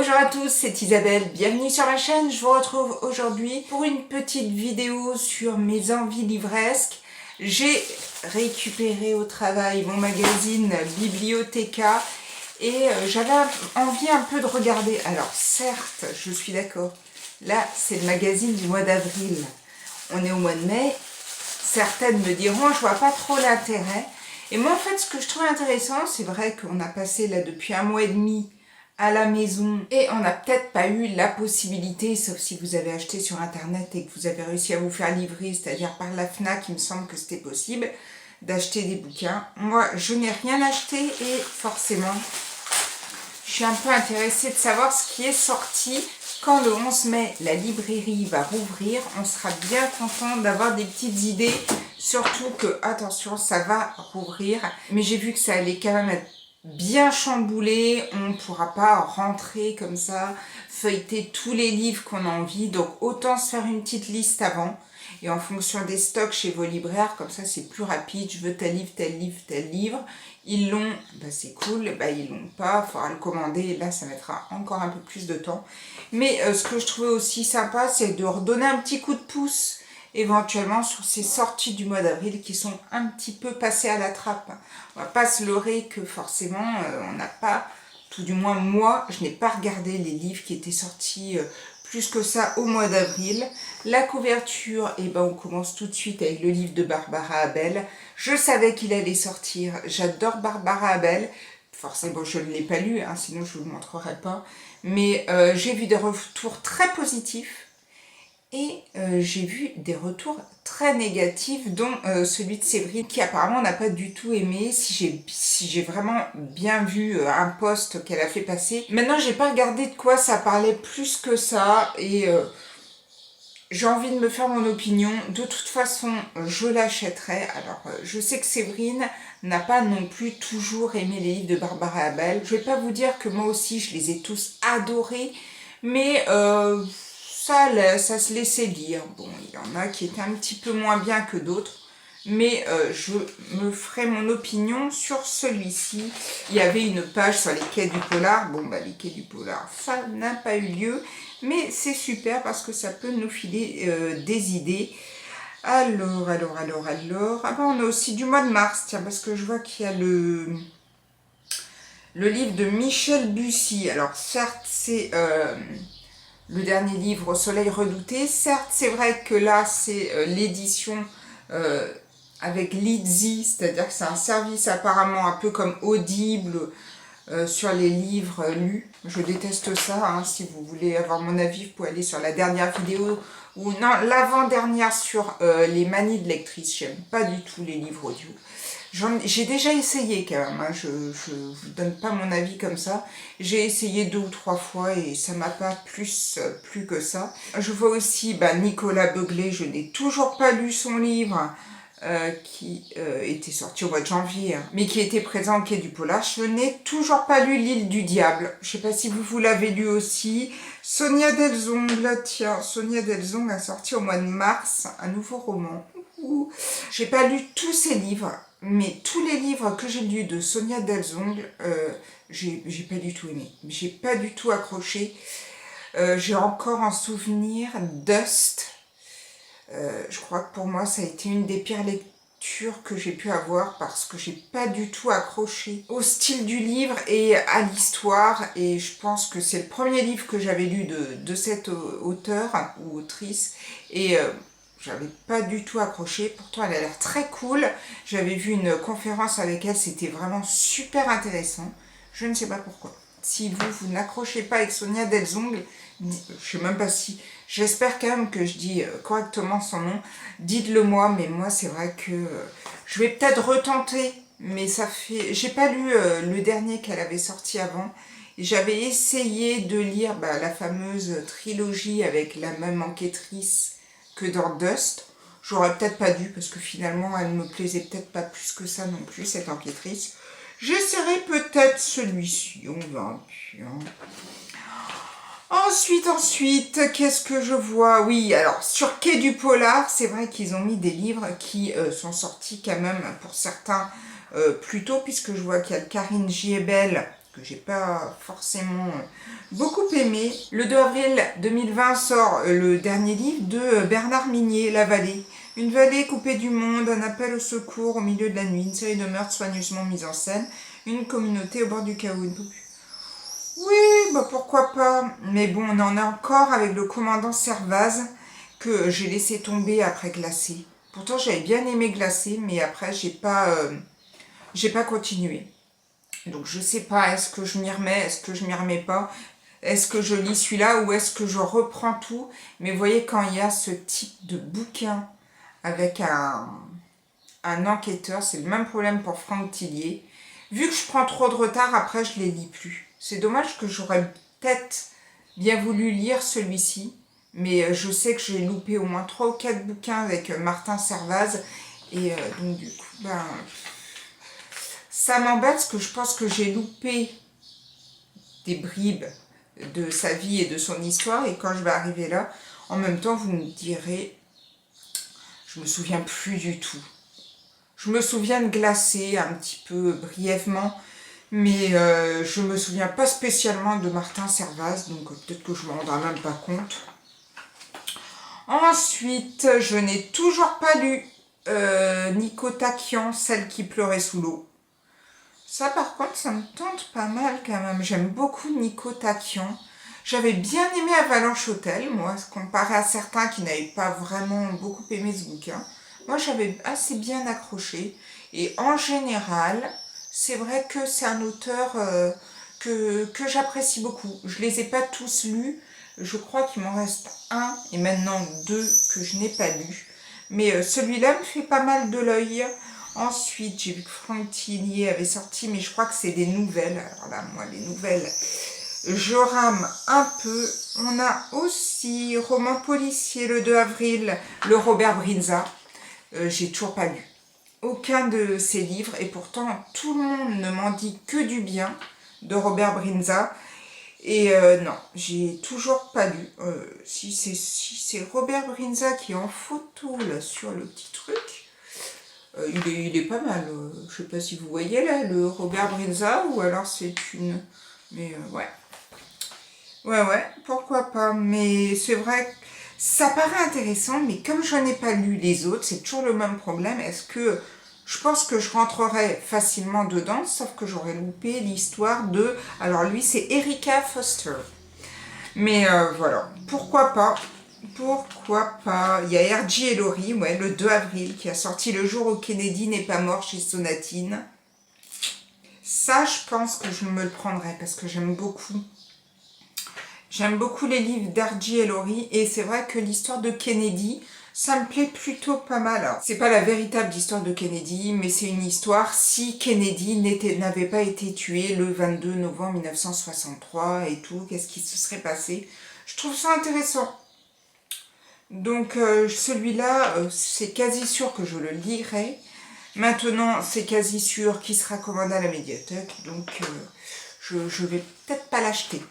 Bonjour à tous, c'est Isabelle, bienvenue sur ma chaîne. Je vous retrouve aujourd'hui pour une petite vidéo sur mes envies livresques. J'ai récupéré au travail mon magazine Bibliothéca et j'avais envie un peu de regarder. Alors certes, je suis d'accord, là c'est le magazine du mois d'avril. On est au mois de mai, certaines me diront je vois pas trop l'intérêt. Et moi en fait ce que je trouve intéressant, c'est vrai qu'on a passé là depuis un mois et demi à la maison et on n'a peut-être pas eu la possibilité, sauf si vous avez acheté sur internet et que vous avez réussi à vous faire livrer, c'est-à-dire par la FNAC, il me semble que c'était possible, d'acheter des bouquins. Moi, je n'ai rien acheté et forcément, je suis un peu intéressée de savoir ce qui est sorti. Quand le 11 mai, la librairie va rouvrir, on sera bien content d'avoir des petites idées, surtout que, attention, ça va rouvrir, mais j'ai vu que ça allait quand même être bien chamboulé, on ne pourra pas rentrer comme ça, feuilleter tous les livres qu'on a envie, donc autant se faire une petite liste avant, et en fonction des stocks chez vos libraires, comme ça c'est plus rapide, je veux tel livre, tel livre, tel livre, ils l'ont, bah c'est cool, bah ils l'ont pas, il faudra le commander, et là ça mettra encore un peu plus de temps, mais ce que je trouvais aussi sympa, c'est de redonner un petit coup de pouce, éventuellement sur ces sorties du mois d'avril qui sont un petit peu passées à la trappe. On va pas se leurrer que forcément on n'a pas, tout du moins moi, je n'ai pas regardé les livres qui étaient sortis plus que ça au mois d'avril. La couverture, et ben on commence tout de suite avec le livre de Barbara Abel. Je savais qu'il allait sortir, j'adore Barbara Abel. Forcément, je ne l'ai pas lu, hein, sinon je ne vous le montrerai pas. Mais j'ai vu des retours très positifs. Et j'ai vu des retours très négatifs, dont celui de Séverine, qui apparemment n'a pas du tout aimé, si j'ai vraiment bien vu un post qu'elle a fait passer. Maintenant, j'ai pas regardé de quoi ça parlait plus que ça, et j'ai envie de me faire mon opinion. De toute façon, je l'achèterai. Alors, je sais que Séverine n'a pas non plus toujours aimé les livres de Barbara Abel. Je vais pas vous dire que moi aussi, je les ai tous adorés, mais ça se laissait lire. Bon, il y en a qui étaient un petit peu moins bien que d'autres, mais je me ferai mon opinion sur celui-ci. Il y avait une page sur les quais du polar. Bon, bah les quais du polar, ça n'a pas eu lieu, mais c'est super parce que ça peut nous filer des idées. Alors... Ah ben, on a aussi du mois de mars, tiens, parce que je vois qu'il y a le livre de Michel Bussy. Alors, certes, c'est... le dernier livre, Au soleil redouté. Certes, c'est vrai que là, c'est l'édition avec Lizzy, c'est-à-dire que c'est un service apparemment un peu comme Audible sur les livres lus. Je déteste ça, hein. Si vous voulez avoir mon avis, vous pouvez aller sur la dernière vidéo, ou non, l'avant-dernière sur les manies de lectrice. J'aime pas du tout les livres audio. J'ai déjà essayé quand même, hein. Je vous donne pas mon avis comme ça. J'ai essayé 2 ou 3 fois et ça m'a pas plus que ça. Je vois aussi Nicolas Beuglet, je n'ai toujours pas lu son livre qui était sorti au mois de janvier, hein, mais qui était présent au Quai du Polar. Je n'ai toujours pas lu L'île du diable. Je sais pas si vous l'avez lu aussi. Sonia Delzongle, tiens, Sonia Delzongle a sorti au mois de mars un nouveau roman. J'ai pas lu tous ses livres, mais tous les livres que j'ai lus de Sonia Delzongle, j'ai pas du tout aimé. J'ai pas du tout accroché. J'ai encore en souvenir Dust. Je crois que pour moi, ça a été une des pires lectures que j'ai pu avoir parce que j'ai pas du tout accroché au style du livre et à l'histoire. Et je pense que c'est le premier livre que j'avais lu de cette auteure ou autrice. Et j'avais pas du tout accroché, pourtant elle a l'air très cool. J'avais vu une conférence avec elle, c'était vraiment super intéressant. Je ne sais pas pourquoi. Si vous n'accrochez pas avec Sonia Delzongle, je sais même pas si... J'espère quand même que je dis correctement son nom. Dites-le moi, mais moi c'est vrai que je vais peut-être retenter. Mais ça fait... J'ai pas lu le dernier qu'elle avait sorti avant. J'avais essayé de lire la fameuse trilogie avec la même enquêtrice que dans Dust. J'aurais peut-être pas dû parce que finalement elle me plaisait peut-être pas plus que ça non plus, cette enquêtrice. J'essaierai peut-être celui-ci, on verra bien. Ensuite, qu'est-ce que je vois? Oui, alors sur Quai du Polar, c'est vrai qu'ils ont mis des livres qui sont sortis quand même pour certains plus tôt, puisque je vois qu'il y a le Karine Giebel que j'ai pas forcément beaucoup aimé. Le 2 avril 2020 sort le dernier livre de Bernard Minier, La Vallée. Une vallée coupée du monde, un appel au secours au milieu de la nuit, une série de meurtres soigneusement mis en scène, une communauté au bord du chaos. Oui, bah pourquoi pas. Mais bon, on en est encore avec le commandant Servaz que j'ai laissé tomber après Glacé. Pourtant, j'avais bien aimé Glacé, mais après, j'ai pas continué. Donc, je sais pas, est-ce que je m'y remets, est-ce que je m'y remets pas, est-ce que je lis celui-là ou est-ce que je reprends tout. Mais vous voyez, quand il y a ce type de bouquin avec un enquêteur, c'est le même problème pour Franck Tillier. Vu que je prends trop de retard, après, je les lis plus. C'est dommage que j'aurais peut-être bien voulu lire celui-ci, mais je sais que j'ai loupé au moins 3 ou 4 bouquins avec Martin Servaz, et donc du coup, ben, ça m'embête parce que je pense que j'ai loupé des bribes de sa vie et de son histoire, et quand je vais arriver là, en même temps, vous me direz, je me souviens plus du tout. Je me souviens de Glacé un petit peu brièvement, mais je me souviens pas spécialement de Martin Servaz, donc peut-être que je me rendrai même pas compte. Ensuite, je n'ai toujours pas lu Nico Takian, Celle qui pleurait sous l'eau. Ça par contre, ça me tente pas mal quand même. J'aime beaucoup Nico Takian. J'avais bien aimé Avalanche Hotel, moi, comparé à certains qui n'avaient pas vraiment beaucoup aimé ce bouquin. Moi, j'avais assez bien accroché. Et en général, c'est vrai que c'est un auteur que j'apprécie beaucoup. Je les ai pas tous lus. Je crois qu'il m'en reste un et maintenant 2 que je n'ai pas lus. Mais celui-là me fait pas mal de l'œil. Ensuite, j'ai vu que Franck Tillier avait sorti, mais je crois que c'est des nouvelles. Alors là, moi, les nouvelles, je rame un peu. On a aussi roman policier le 2 avril, le Robert Brinza. J'ai toujours pas lu aucun de ses livres et pourtant tout le monde ne m'en dit que du bien de Robert Brinza. Et non, j'ai toujours pas lu. Si c'est Robert Brinza qui est en photo là sur le petit truc, il est pas mal. Je sais pas si vous voyez là le Robert Brinza ou alors c'est une. Mais ouais. Ouais, pourquoi pas. Mais c'est vrai que ça paraît intéressant, mais comme je n'ai pas lu les autres, c'est toujours le même problème. Est-ce que je pense que je rentrerai facilement dedans, sauf que j'aurais loupé l'histoire de... Alors lui, c'est Erika Foster. Mais voilà, pourquoi pas. Pourquoi pas. Il y a R.J. et Laurie, ouais, le 2 avril, qui a sorti Le jour où Kennedy n'est pas mort chez Sonatine. Ça, je pense que je me le prendrai parce que j'aime beaucoup. J'aime beaucoup les livres d'R.J. et Laurie et c'est vrai que l'histoire de Kennedy, ça me plaît plutôt pas mal. C'est pas la véritable histoire de Kennedy, mais c'est une histoire si Kennedy n'avait pas été tué le 22 novembre 1963 et tout, qu'est-ce qui se serait passé. Je trouve ça intéressant. Donc celui-là, c'est quasi sûr que je le lirai. Maintenant, c'est quasi sûr qu'il sera commandé à la médiathèque, donc je vais peut-être pas l'acheter.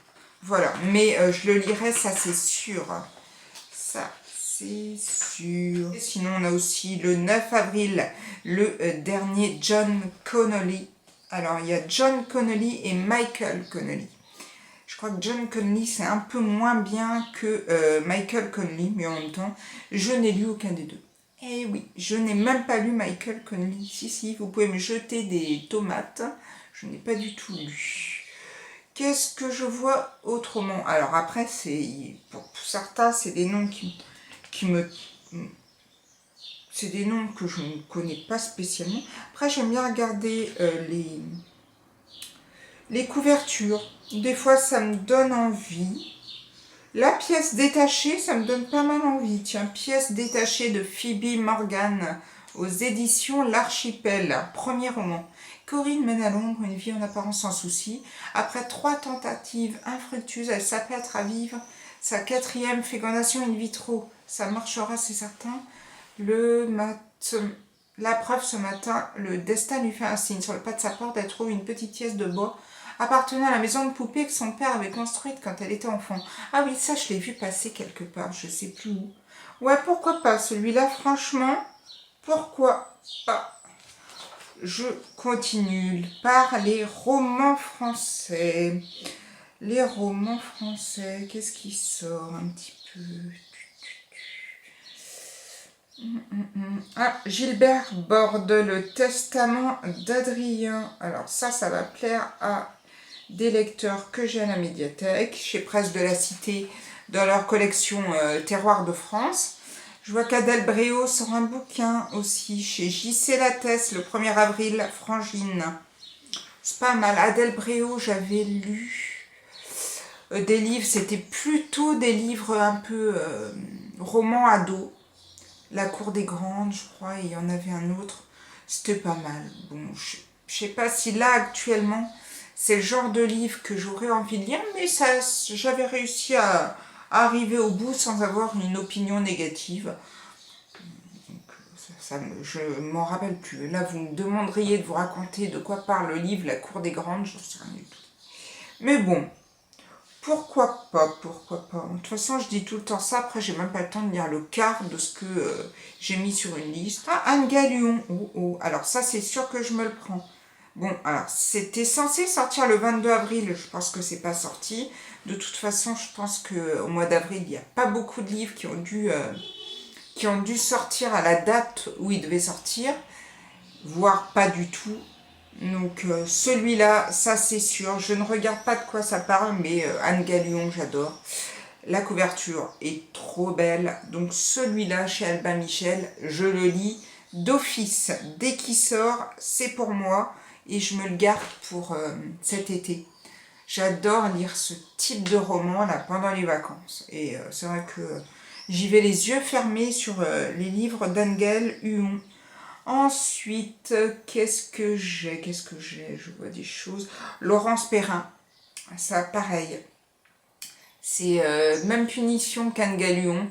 Voilà, mais je le lirai, ça c'est sûr. Ça c'est sûr. Et sinon, on a aussi le 9 avril, le dernier John Connolly. Alors, il y a John Connolly et Michael Connolly. Je crois que John Connolly, c'est un peu moins bien que Michael Connolly, mais en même temps, je n'ai lu aucun des deux. Eh oui, je n'ai même pas lu Michael Connolly. Si, vous pouvez me jeter des tomates. Je n'ai pas du tout lu. Qu'est-ce que je vois autrement? Alors après, pour certains, c'est des noms c'est des noms que je ne connais pas spécialement. Après, j'aime bien regarder les couvertures. Des fois, ça me donne envie. La pièce détachée, ça me donne pas mal envie. Tiens, pièce détachée de Phoebe Morgan aux éditions L'Archipel, premier roman. Corinne mène à l'ombre une vie en apparence sans souci. Après 3 tentatives infructueuses, elle s'apprête à vivre sa 4e fécondation in vitro. Ça marchera, c'est certain. La preuve, ce matin, le destin lui fait un signe. Sur le pas de sa porte, elle trouve une petite pièce de bois appartenant à la maison de poupée que son père avait construite quand elle était enfant. Ah oui, ça, je l'ai vu passer quelque part, je sais plus où. Ouais, pourquoi pas, celui-là, franchement, pourquoi pas. je continue par les romans français. Les romans français, qu'est-ce qui sort un petit peu? Ah, Gilbert Borde, le testament d'Adrien. Alors ça va plaire à des lecteurs que j'ai à la médiathèque, chez Presse de la Cité, dans leur collection Terroir de France. Je vois qu'Adèle Bréau sort un bouquin aussi chez J.C. Lattès le 1er avril, Frangine. C'est pas mal. Adèle Bréau, j'avais lu des livres, c'était plutôt des livres un peu romans ados. La Cour des Grandes, je crois, et il y en avait un autre. C'était pas mal. Bon, je sais pas si là, actuellement, c'est le genre de livre que j'aurais envie de lire, mais j'avais réussi à arriver au bout sans avoir une opinion négative. Donc, je m'en rappelle plus. Là, vous me demanderiez de vous raconter de quoi parle le livre La Cour des Grandes, je ne sais rien du tout. Mais bon, pourquoi pas. De toute façon, je dis tout le temps ça, après j'ai même pas le temps de lire le quart de ce que j'ai mis sur une liste. Ah, Anne Galion. Oh. Alors ça, c'est sûr que je me le prends. Bon, alors, c'était censé sortir le 22 avril, je pense que c'est pas sorti. De toute façon, je pense qu'au mois d'avril, il n'y a pas beaucoup de livres qui ont dû sortir à la date où ils devaient sortir, voire pas du tout. Donc celui-là, ça c'est sûr. Je ne regarde pas de quoi ça parle, mais Anne Galion, j'adore. La couverture est trop belle. Donc celui-là, chez Albin Michel, je le lis d'office. Dès qu'il sort, c'est pour moi. Et je me le garde pour cet été. J'adore lire ce type de roman là pendant les vacances. Et c'est vrai que j'y vais les yeux fermés sur les livres d'Angèle Huon. Ensuite, qu'est-ce que j'ai? Je vois des choses. Laurence Perrin, ça pareil. C'est même punition qu'Anne Galion.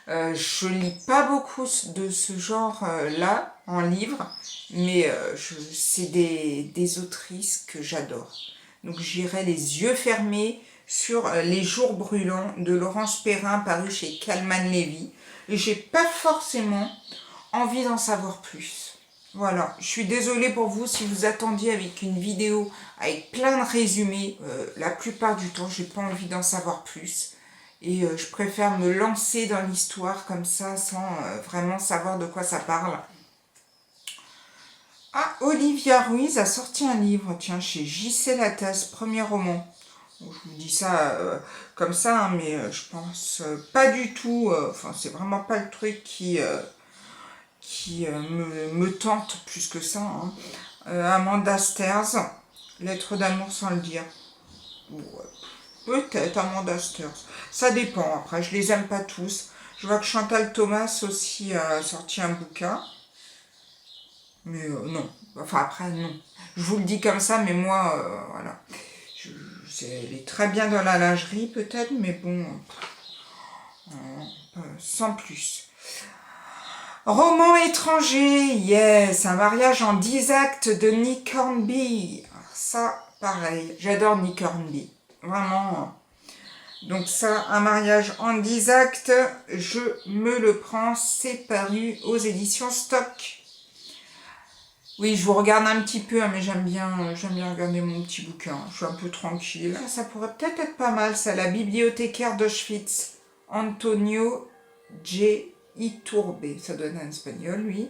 Je lis pas beaucoup de ce genre-là en livre, mais c'est des autrices que j'adore. Donc j'irai les yeux fermés sur Les Jours Brûlants de Laurence Perrin, paru chez Calman Lévy. Et j'ai pas forcément envie d'en savoir plus. Voilà, je suis désolée pour vous si vous attendiez avec une vidéo avec plein de résumés. La plupart du temps, j'ai pas envie d'en savoir plus. Et je préfère me lancer dans l'histoire comme ça, sans vraiment savoir de quoi ça parle. Ah, Olivia Ruiz a sorti un livre, tiens, chez J.C. Lattès, premier roman. Bon, je vous dis ça comme ça, hein, mais je pense pas du tout, enfin c'est vraiment pas le truc qui me tente plus que ça. Hein. Amanda Stairs, Lettre d'amour sans le dire. Ouais, peut-être Amanda Stairs. Ça dépend, après je les aime pas tous. Je vois que Chantal Thomas aussi a sorti un bouquin. Mais non. Enfin après non. Je vous le dis comme ça, mais moi, voilà. Elle est très bien dans la lingerie peut-être, mais bon, sans plus. Roman étranger, yes, un mariage en 10 actes de Nick Hornby. Ça, pareil, j'adore Nick Hornby, vraiment. Donc ça, un mariage en 10 actes, je me le prends, c'est paru aux éditions Stock. Oui, je vous regarde un petit peu, hein, mais j'aime bien regarder mon petit bouquin. Je suis un peu tranquille. Ça pourrait peut-être être pas mal, ça, La bibliothécaire d'Auschwitz. Antonio J. Iturbe, ça donne un espagnol, lui.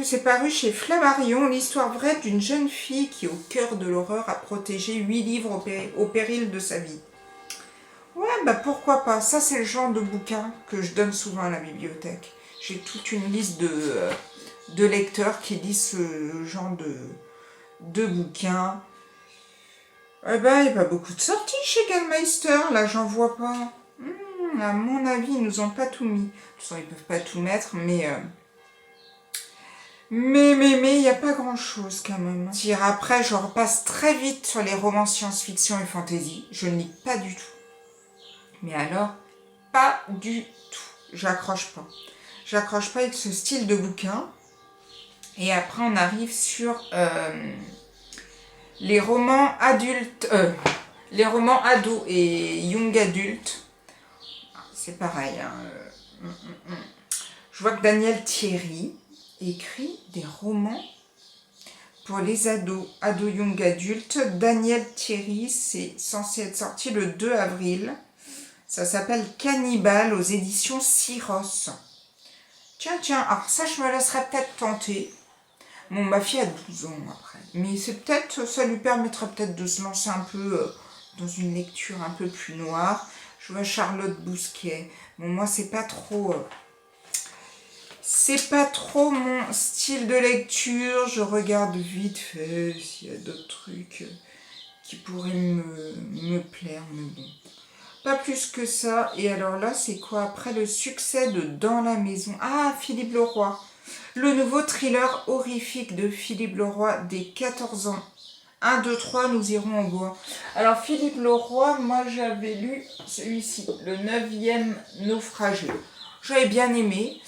C'est paru chez Flammarion, l'histoire vraie d'une jeune fille qui, au cœur de l'horreur, a protégé 8 livres au péril de sa vie. Ouais, bah pourquoi pas. Ça, c'est le genre de bouquin que je donne souvent à la bibliothèque. J'ai toute une liste de lecteurs qui lisent ce genre de bouquins. Eh ben, il n'y a pas beaucoup de sorties chez Gallmeister, là, j'en vois pas. À mon avis, ils nous ont pas tout mis. De toute façon, ils peuvent pas tout mettre, mais il n'y a pas grand-chose quand même. Après, je repasse très vite sur les romans science-fiction et fantasy. Je ne lis pas du tout. Mais alors, pas du tout. J'accroche pas. J'accroche pas avec ce style de bouquin. Et après, on arrive sur les romans adultes, les romans ados et young adultes. C'est pareil. Hein, Je vois que Daniel Thierry écrit des romans pour les ados, ados young adultes. Daniel Thierry, c'est censé être sorti le 2 avril. Ça s'appelle Cannibale aux éditions Syros. Tiens, alors ça je me laisserai peut-être tenter. Bon, ma fille a 12 ans après. Mais c'est peut-être, ça lui permettra peut-être de se lancer un peu dans une lecture un peu plus noire. Je vois Charlotte Bousquet. Bon, moi c'est pas trop mon style de lecture. Je regarde vite fait s'il y a d'autres trucs qui pourraient me plaire, mais bon. Pas plus que ça. Et alors là, c'est quoi? Après le succès de Dans la maison. Ah, Philippe Leroy. Le nouveau thriller horrifique de Philippe Leroy dès 14 ans. 1, 2, 3, nous irons au bois. Alors Philippe Leroy, moi j'avais lu celui-ci, le 9e naufragé. J'avais bien aimé.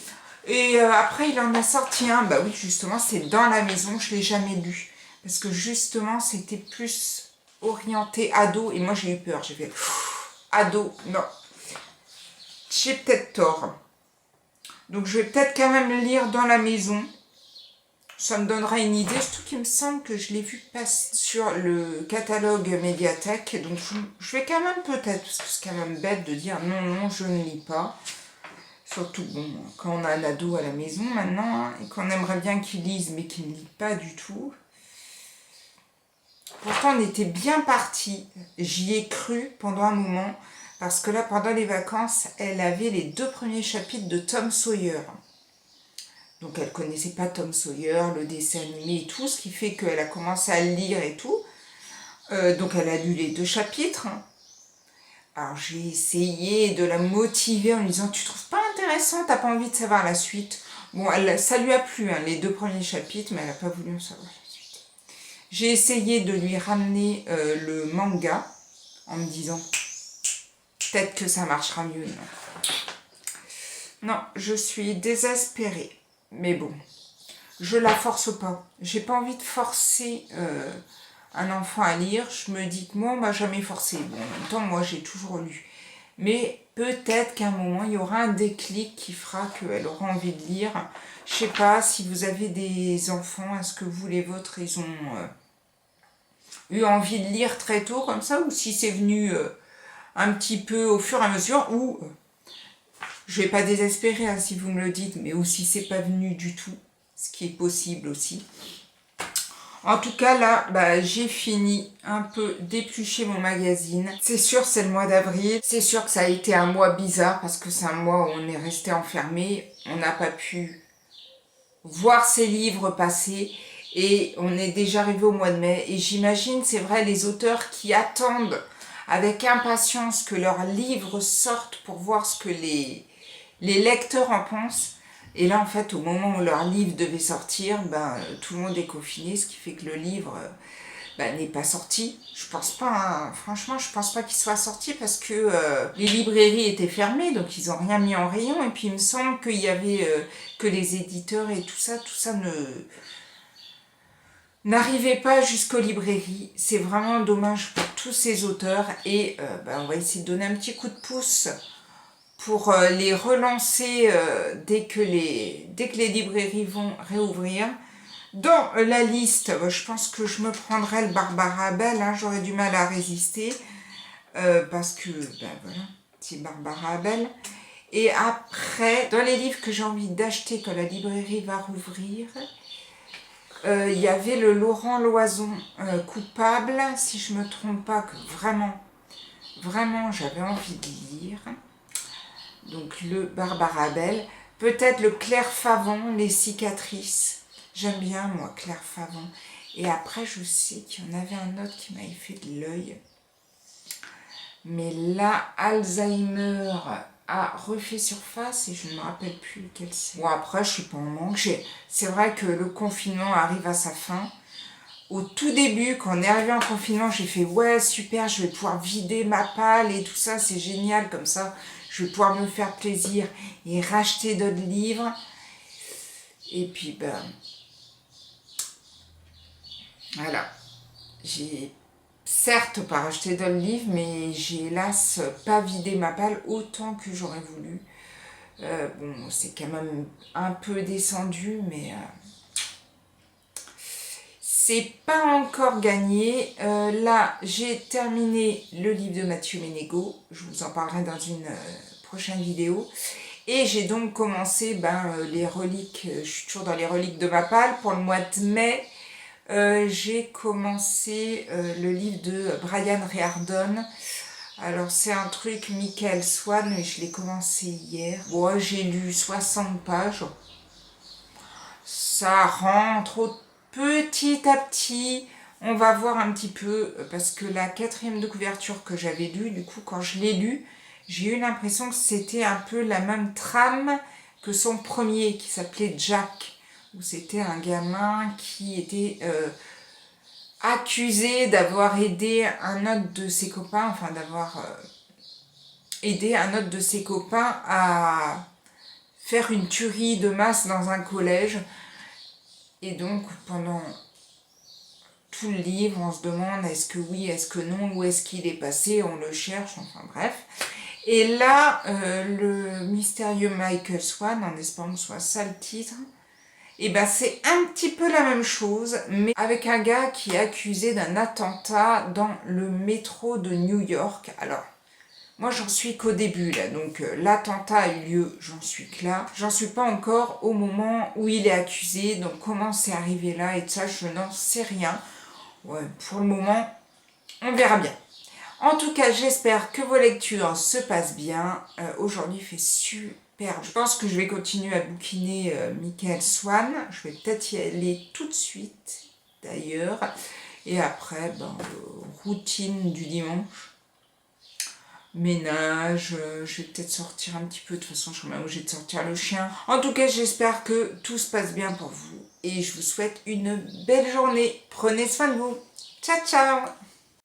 Et après il en a sorti un, bah oui justement c'est Dans la maison, je ne l'ai jamais lu. Parce que justement c'était plus orienté ado et moi j'ai eu peur, j'ai fait ado, non. J'ai peut-être tort. Donc je vais peut-être quand même lire Dans la maison. Ça me donnera une idée, surtout qu'il me semble que je l'ai vu passer sur le catalogue médiathèque. Donc je vais quand même peut-être, parce que c'est quand même bête de dire non, je ne lis pas. Surtout, bon, quand on a un ado à la maison maintenant, hein, et qu'on aimerait bien qu'il lise, mais qu'il ne lit pas du tout. Pourtant, on était bien partis. J'y ai cru pendant un moment, parce que là, pendant les vacances, elle avait les 2 premiers chapitres de Tom Sawyer. Donc elle connaissait pas Tom Sawyer, le dessin animé et tout, ce qui fait qu'elle a commencé à le lire et tout. Donc elle a lu les 2 chapitres. Alors j'ai essayé de la motiver en lui disant tu trouves pas intéressant, t'as pas envie de savoir la suite. Bon, ça lui a plu, hein, les 2 premiers chapitres, mais elle n'a pas voulu en savoir la suite. J'ai essayé de lui ramener le manga en me disant peut-être que ça marchera mieux. Non, je suis désespérée. Mais bon, je la force pas. J'ai pas envie de forcer un enfant à lire. Je me dis que moi, on m'a jamais forcé. Bon, en même temps, moi, j'ai toujours lu. Mais peut-être qu'à un moment, il y aura un déclic qui fera qu'elle aura envie de lire. Je sais pas, si vous avez des enfants, est-ce que vous, les vôtres, ils ont eu envie de lire très tôt comme ça, ou si c'est venu un petit peu au fur et à mesure, ou je vais pas désespérer hein, si vous me le dites, mais aussi c'est pas venu du tout, ce qui est possible aussi. En tout cas là, bah, j'ai fini un peu d'éplucher mon magazine. C'est sûr c'est le mois d'avril, c'est sûr que ça a été un mois bizarre parce que c'est un mois où on est resté enfermé, on n'a pas pu voir ces livres passer et on est déjà arrivé au mois de mai et j'imagine c'est vrai les auteurs qui attendent avec impatience que leurs livres sortent pour voir ce que les lecteurs en pensent. Et là, en fait, au moment où leur livre devait sortir, ben, tout le monde est confiné, ce qui fait que le livre ben, n'est pas sorti. Je pense pas, hein, franchement, je pense pas qu'il soit sorti parce que les librairies étaient fermées, donc ils n'ont rien mis en rayon. Et puis il me semble qu'il y avait que les éditeurs et tout ça n'arrivait pas jusqu'aux librairies. C'est vraiment dommage pour tous ces auteurs et ben, on va essayer de donner un petit coup de pouce pour les relancer dès que les librairies vont réouvrir. Dans la liste, je pense que je me prendrai le Barbara Abel, hein, j'aurais du mal à résister, parce que, ben voilà, c'est Barbara Abel. Et après, dans les livres que j'ai envie d'acheter quand la librairie va rouvrir, il y avait le Laurent Loison, Coupable, si je me trompe pas, que vraiment j'avais envie de lire. Donc le Barbara Abel, peut-être le Claire Favon, Les cicatrices. J'aime bien moi Claire Favon. Et après je sais qu'il y en avait un autre qui m'avait fait de l'œil. Mais là, Alzheimer a refait surface et je ne me rappelle plus lequel c'est. Bon après je suis pas en manque. C'est vrai que le confinement arrive à sa fin. Au tout début, quand on est arrivé en confinement, j'ai fait ouais super, je vais pouvoir vider ma palle et tout ça, c'est génial comme ça. Je vais pouvoir me faire plaisir et racheter d'autres livres. Et puis, ben, voilà. J'ai certes pas racheté d'autres livres, mais j'ai hélas pas vidé ma palle autant que j'aurais voulu. Bon, c'est quand même un peu descendu, mais c'est pas encore gagné. Là, j'ai terminé le livre de Mathieu Ménégo. Je vous en parlerai dans une prochaine vidéo. Et j'ai donc commencé les reliques. Je suis toujours dans les reliques de Mapal. Pour le mois de mai, j'ai commencé le livre de Brian Riordan. Alors c'est un truc Michael Swan, mais je l'ai commencé hier. Bon, j'ai lu 60 pages. Ça rentre petit à petit. On va voir un petit peu, parce que la 4e de couverture que j'avais lue, du coup quand je l'ai lu, j'ai eu l'impression que c'était un peu la même trame que son premier, qui s'appelait Jack, où c'était un gamin qui était accusé d'avoir aidé un autre de ses copains, enfin d'avoir aidé un autre de ses copains à faire une tuerie de masse dans un collège. Et donc pendant tout le livre, on se demande est-ce que oui, est-ce que non, où est-ce qu'il est passé, on le cherche, enfin bref. Et là, le mystérieux Michael Swan, en espérant que ce soit ça le titre, et c'est un petit peu la même chose, mais avec un gars qui est accusé d'un attentat dans le métro de New York. Alors, moi j'en suis qu'au début là, donc l'attentat a eu lieu, j'en suis que là. J'en suis pas encore au moment où il est accusé, donc comment c'est arrivé là et tout ça, je n'en sais rien. Ouais, pour le moment, on verra bien. En tout cas, j'espère que vos lectures se passent bien. Aujourd'hui, il fait super. Je pense que je vais continuer à bouquiner Michael Swan. Je vais peut-être y aller tout de suite, d'ailleurs. Et après, routine du dimanche. Ménage, je vais peut-être sortir un petit peu. De toute façon, je suis même obligée de sortir le chien. En tout cas, j'espère que tout se passe bien pour vous. Et je vous souhaite une belle journée. Prenez soin de vous. Ciao, ciao!